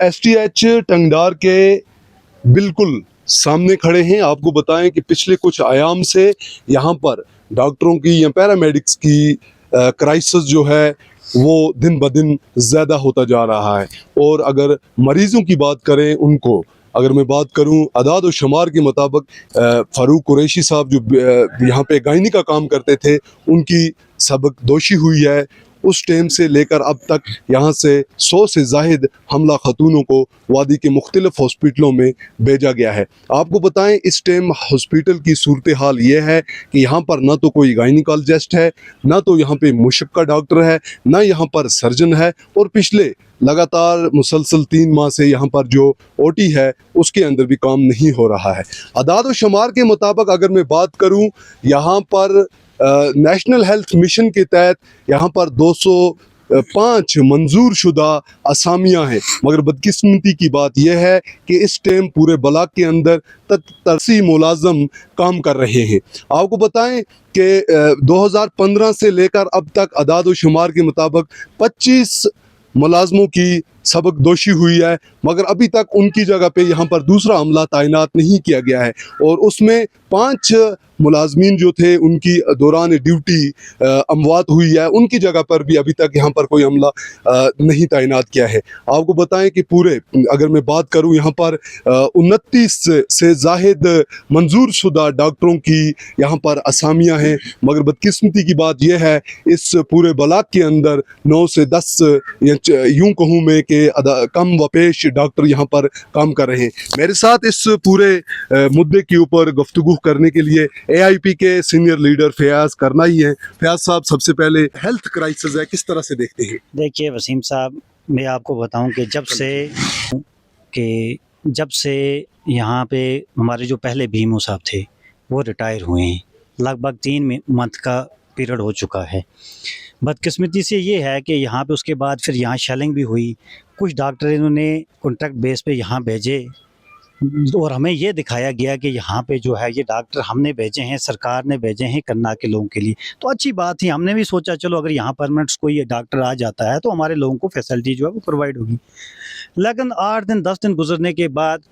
STH Tangdar के बिल्कुल सामने खड़े हैं। आपको बताएं कि पिछले कुछ आयाम से यहाँ पर डॉक्टरों की या पैरामेडिक्स की क्राइसिस जो है वो दिन ब दिन ज़्यादा होता जा रहा है। और अगर मरीजों की बात करें, उनको अगर मैं बात करूं, अदाद व शुमार के मुताबिक फ़ारूक कुरैशी साहब जो यहाँ पे गायनी का काम करते थे, उनकी सबक दोषी हुई है। उस टाइम से लेकर अब तक यहाँ से 100 से ज़ाहिद हमला खतूनों को वादी के मुख्तलिफ हॉस्पिटलों में भेजा गया है। आपको बताएं, इस टाइम हॉस्पिटल की सूरत हाल ये है कि यहाँ पर ना तो कोई गायनिकोलॉजिस्ट है, ना तो यहाँ पे मुशक्का डॉक्टर है, ना यहाँ पर सर्जन है। और पिछले लगातार मुसलसल 3 माह से यहाँ पर जो ओटी है उसके अंदर भी काम नहीं हो रहा है। अदाद व शुमार के मुताबिक अगर मैं बात करूँ, यहाँ पर नेशनल हेल्थ मिशन के तहत यहाँ पर 205 मंजूर शुदा असामियाँ हैं, मगर बदकिस्मती की बात यह है कि इस टाइम पूरे ब्लॉक के अंदर 30 मुलाजम काम कर रहे हैं। आपको बताएं कि 2015 से लेकर अब तक अदाद व शुमार के मुताबिक 25 मुलाजमों की सबक दोषी हुई है, मगर अभी तक उनकी जगह पे यहाँ पर दूसरा अमला तैनात नहीं किया गया है। और उसमें 5 मुलाजमीन जो थे उनकी दौरान ड्यूटी अमवात हुई है, उनकी जगह पर भी अभी तक यहाँ पर कोई अमला नहीं तैनात किया है। आपको बताएं कि पूरे अगर मैं बात करूँ, यहाँ पर 29 से जाहिद मंजूर शुदा डॉक्टरों की यहाँ पर असामियाँ हैं, मगर बदकिस्मती की बात यह है इस पूरे ब्लॉक के अंदर 9 से 10 या यूं कहूँ मैं कि कम व पेश डॉक्टर यहाँ पर काम कर रहे हैं। मेरे साथ इस पूरे मुद्दे के ऊपर गुफ्तगू करने के लिए एआईपी के सीनियर लीडर फयाज करनाई हैं। फयाज साहब, सबसे पहले हेल्थ क्राइसिस है, किस तरह से देखते हैं? देखिए वसीम साहब, मैं आपको बताऊं कि जब से यहाँ पे हमारे जो पहले भीमू साहब थे वो रिटायर हुए हैं, लगभग 3 मंथ का पीरियड हो चुका है। बदकिस्मती से ये है कि यहाँ पे उसके बाद फिर यहाँ शेलिंग भी हुई। कुछ डॉक्टर इन्होंने कॉन्ट्रैक्ट बेस पे यहाँ भेजे और हमें ये दिखाया गया कि यहाँ पे जो है ये डॉक्टर हमने भेजे हैं, सरकार ने भेजे हैं करना के लोगों के लिए। तो अच्छी बात थी, हमने भी सोचा चलो अगर यहाँ परमानेंट कोई डॉक्टर आ जाता है तो हमारे लोगों को फैसिलिटी जो है वो प्रोवाइड होगी। लेकिन 8 दिन 10 दिन गुजरने के बाद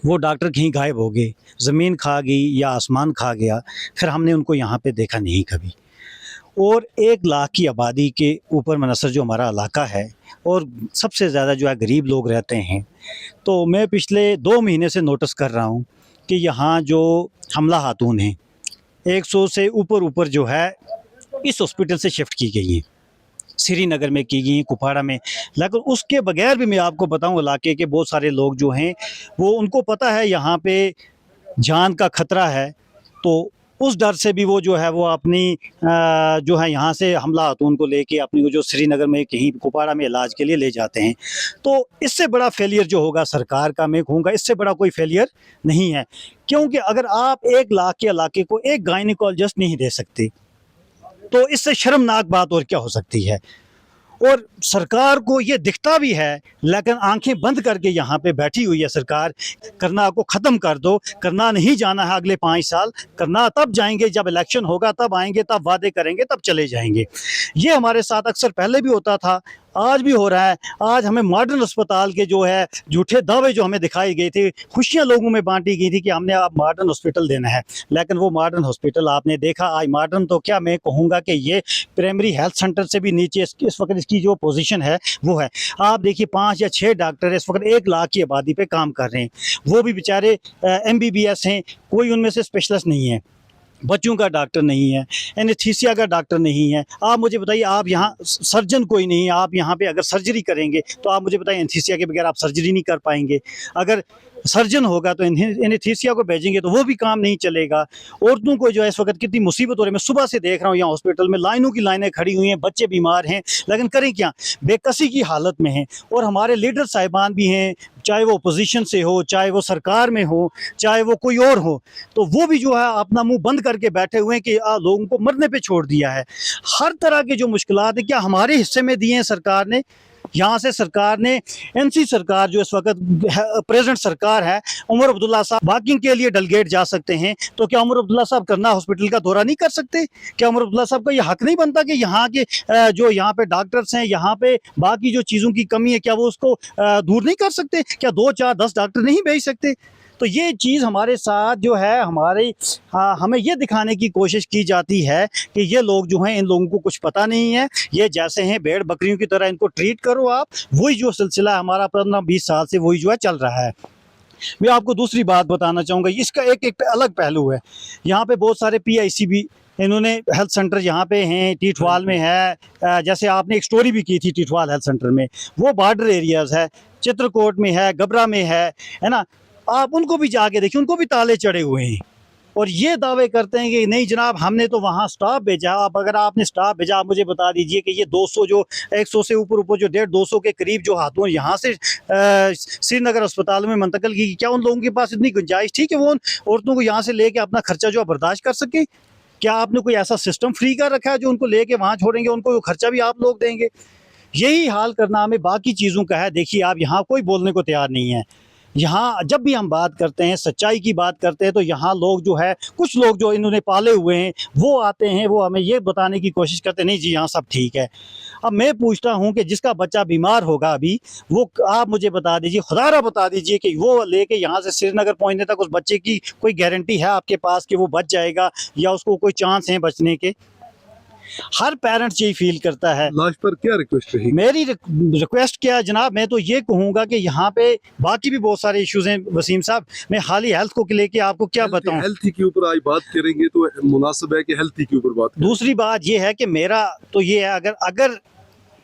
वो डॉक्टर कहीं गायब हो गए, ज़मीन खा गई या आसमान खा गया, फिर हमने उनको यहाँ पे देखा नहीं कभी। और 1 लाख की आबादी के ऊपर मुनहसर जो हमारा इलाका है और सबसे ज़्यादा जो है गरीब लोग रहते हैं, तो मैं पिछले 2 महीने से नोटिस कर रहा हूँ कि यहाँ जो हमला खातून हैं 100 से ऊपर जो है इस हॉस्पिटल से शिफ्ट की गई हैं, श्रीनगर में की गई हैं, कुपवाड़ा में। लेकिन उसके बगैर भी मैं आपको बताऊँ, इलाके के बहुत सारे लोग जो हैं वो उनको पता है यहाँ पे जान का खतरा है, तो उस डर से भी वो जो है वो अपनी जो है यहाँ से हमला खातून को लेके अपनी जो श्रीनगर में कहीं कुपवाड़ा में इलाज के लिए ले जाते हैं। तो इससे बड़ा फेलियर जो होगा सरकार का, मैं कहूँगा इससे बड़ा कोई फेलियर नहीं है। क्योंकि अगर आप 1 लाख के इलाके को एक गायनिकोलॉजिस्ट नहीं दे सकते तो इससे शर्मनाक बात और क्या हो सकती है। और सरकार को ये दिखता भी है, लेकिन आंखें बंद करके यहाँ पे बैठी हुई है सरकार। करना को ख़त्म कर दो, करना नहीं जाना है अगले 5 साल, करना तब जाएंगे जब इलेक्शन होगा, तब आएंगे, तब वादे करेंगे, तब चले जाएंगे। ये हमारे साथ अक्सर पहले भी होता था, आज भी हो रहा है। आज हमें मॉडर्न अस्पताल के जो है झूठे दावे जो हमें दिखाए गए थे, खुशियां लोगों में बांटी गई थी कि हमने आप मॉडर्न हॉस्पिटल देना है, लेकिन वो मॉडर्न हॉस्पिटल आपने देखा आज मॉडर्न तो क्या, मैं कहूँगा कि ये प्राइमरी हेल्थ सेंटर से भी नीचे इस वक्त इसकी जो पोजीशन है वो है। आप देखिए 5 या 6 डॉक्टर इस वक्त 1 लाख की आबादी पे काम कर रहे हैं, वो भी बेचारे MBBS हैं, कोई उनमें से स्पेशलिस्ट नहीं है। बच्चों का डॉक्टर नहीं है, एनेस्थीसिया का डॉक्टर नहीं है। आप मुझे बताइए, आप यहाँ सर्जन कोई नहीं है, आप यहाँ पे अगर सर्जरी करेंगे तो आप मुझे बताइए एनेस्थीसिया के बगैर आप सर्जरी नहीं कर पाएंगे। अगर सर्जन होगा तो एनेस्थीसिया को भेजेंगे तो वो भी काम नहीं चलेगा। औरतों को जो है इस वक्त कितनी मुसीबत हो रही है, मैं सुबह से देख रहा हूँ यहाँ हॉस्पिटल में लाइनों की लाइनें खड़ी हुई हैं, बच्चे बीमार हैं, लेकिन करें क्या, बेकसी की हालत में हैं। और हमारे लीडर साहिबान भी हैं, चाहे वो अपोजिशन से हो, चाहे वो सरकार में हो, चाहे वो कोई और हो, तो वो भी जो है अपना मुंह बंद करके बैठे हुए हैं कि लोगों को मरने पे छोड़ दिया है। हर तरह के जो मुश्किलात है क्या हमारे हिस्से में दिए हैं सरकार ने? यहाँ से सरकार ने एनसी सरकार जो इस वक्त प्रेजेंट सरकार है, उमर अब्दुल्ला साहब वॉकिंग के लिए डलगेट जा सकते हैं, तो क्या उमर अब्दुल्ला साहब करना हॉस्पिटल का दौरा नहीं कर सकते? क्या उमर अब्दुल्ला साहब का ये हक नहीं बनता कि यहाँ के जो यहाँ पे डॉक्टर्स हैं, यहाँ पे बाकी जो चीज़ों की कमी है, क्या वो उसको दूर नहीं कर सकते? क्या 2 4 10 डॉक्टर नहीं भेज सकते? तो ये चीज़ हमारे साथ जो है हमारे हमें ये दिखाने की कोशिश की जाती है कि ये लोग जो हैं, इन लोगों को कुछ पता नहीं है, ये जैसे हैं भेड़ बकरियों की तरह इनको ट्रीट करो आप। वही जो सिलसिला है हमारा 15-20 साल से वही जो है चल रहा है। मैं आपको दूसरी बात बताना चाहूँगा, इसका एक अलग पहलू है। यहाँ पे बहुत सारे PIC भी इन्होंने हेल्थ सेंटर यहाँ पे हैं, टीठवाल में है, जैसे आपने एक स्टोरी भी की थी टीठवाल हेल्थ सेंटर में, वो बॉर्डर एरियाज़ है, चित्रकूट में है, गबरा में है ना? आप उनको भी जाके देखिए, उनको भी ताले चढ़े हुए हैं और ये दावे करते हैं कि नहीं जनाब हमने तो वहाँ स्टाफ भेजा। आप अगर आपने स्टाफ भेजा, आप मुझे बता दीजिए कि ये 200 जो 100 से ऊपर जो 150-200 के करीब जो हाथों यहाँ से श्रीनगर अस्पताल में मुंतकिल की, क्या उन लोगों के पास इतनी गुंजाइश थी कि वो उन औरतों को यहाँ से लेके अपना खर्चा जो है बर्दाश्त कर सके? क्या आपने कोई ऐसा सिस्टम फ्री कर रखा है जो उनको लेके वहाँ छोड़ेंगे, उनको खर्चा भी आप लोग देंगे? यही हाल करना हमें बाकी चीज़ों का है। देखिए आप यहाँ कोई बोलने को तैयार नहीं है। यहाँ जब भी हम बात करते हैं, सच्चाई की बात करते हैं, तो यहाँ लोग जो है, कुछ लोग जो इन्होंने पाले हुए हैं, वो आते हैं, वो हमें ये बताने की कोशिश करते हैं नहीं जी यहाँ सब ठीक है। अब मैं पूछता हूँ कि जिसका बच्चा बीमार होगा अभी, वो आप मुझे बता दीजिए, खुदारा बता दीजिए कि वो लेके यहाँ से श्रीनगर पहुँचने तक उस बच्चे की कोई गारंटी है आपके पास कि वो बच जाएगा या उसको कोई चांस है बचने के? हर पेरेंट्स यही फील करता है। लास्ट पर क्या रिक्वेस्ट रही? मेरी रिक्वेस्ट क्या है जनाब, मैं तो ये कहूँगा कि यहाँ पे बाकी भी बहुत सारे इश्यूज हैं वसीम साहब, मैं हाल ही हेल्थ को लेके आपको क्या बताऊँ। हेल्थ के ऊपर आज बात करेंगे तो मुनासिब है कि हेल्थ के ऊपर बात करें। दूसरी बात ये है कि मेरा तो ये है, अगर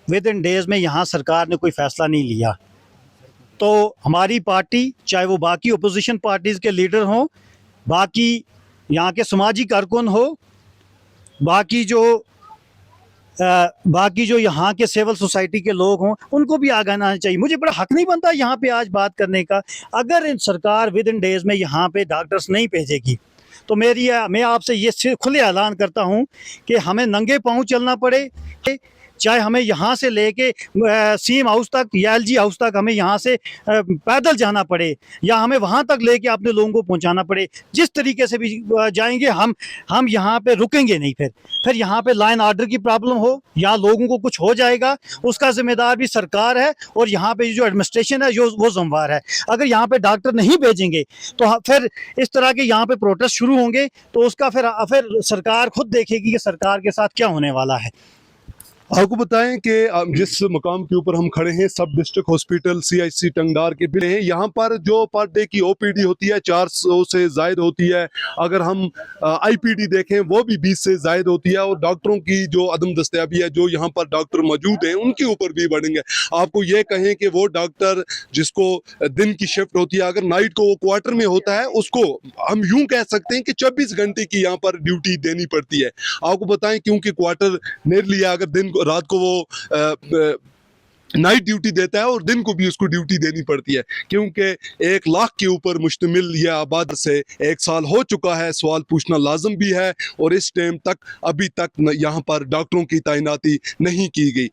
विद इन डेज में यहाँ सरकार ने कोई फैसला नहीं लिया तो हमारी पार्टी, चाहे वो बाकी अपोजिशन पार्टीज़ के लीडर हों, बाकी यहाँ के समाजी कारकुन हो, बाकी जो यहाँ के सिविल सोसाइटी के लोग हों, उनको भी आगे आना चाहिए। मुझे बड़ा हक नहीं बनता यहाँ पे आज बात करने का। अगर इन सरकार विद इन डेज में यहाँ पे डॉक्टर्स नहीं भेजेगी तो मैं आपसे ये खुले ऐलान करता हूँ कि हमें नंगे पाँव चलना पड़े, चाहे हमें यहाँ से लेके CM हाउस तक या LG हाउस तक हमें यहाँ से पैदल जाना पड़े, या हमें वहाँ तक लेके अपने लोगों को पहुँचाना पड़े। जिस तरीके से भी जाएंगे हम यहाँ पे रुकेंगे नहीं। फिर यहाँ पे लाइन ऑर्डर की प्रॉब्लम हो या लोगों को कुछ हो जाएगा, उसका जिम्मेदार भी सरकार है और यहाँ पे जो एडमिनिस्ट्रेशन है वो जिम्मेवार है। अगर यहाँ पे डॉक्टर नहीं भेजेंगे तो फिर इस तरह के यहाँ पे प्रोटेस्ट शुरू होंगे, तो उसका फिर सरकार खुद देखेगी कि सरकार के साथ क्या होने वाला है। आपको बताएं कि जिस मकाम के ऊपर हम खड़े हैं, सब डिस्ट्रिक्ट हॉस्पिटल CIC टंगडार के भी हैं। यहाँ पर जो पर डे की OPD होती है 400 से ज़ायद होती है। अगर हम IPD देखें वो भी 20 से ज़ायद होती है। और डॉक्टरों की जो अदम दस्तयाबी है, जो यहाँ पर डॉक्टर मौजूद हैं उनके ऊपर भी बढ़ेंगे। आपको ये कहें कि वो डॉक्टर जिसको दिन की शिफ्ट होती है, अगर नाइट को वो क्वार्टर में होता है, उसको हम यूँ कह सकते हैं कि 24 घंटे की यहाँ पर ड्यूटी देनी पड़ती है। आपको बताएं क्योंकि क्वार्टर नेर लिया, अगर दिन रात को वो नाइट ड्यूटी देता है और दिन को भी उसको ड्यूटी देनी पड़ती है, क्योंकि 1 लाख के ऊपर मुश्तमिल यह आबाद से 1 साल हो चुका है। सवाल पूछना लाजम भी है और इस टाइम तक अभी तक यहाँ पर डॉक्टरों की तैनाती नहीं की गई।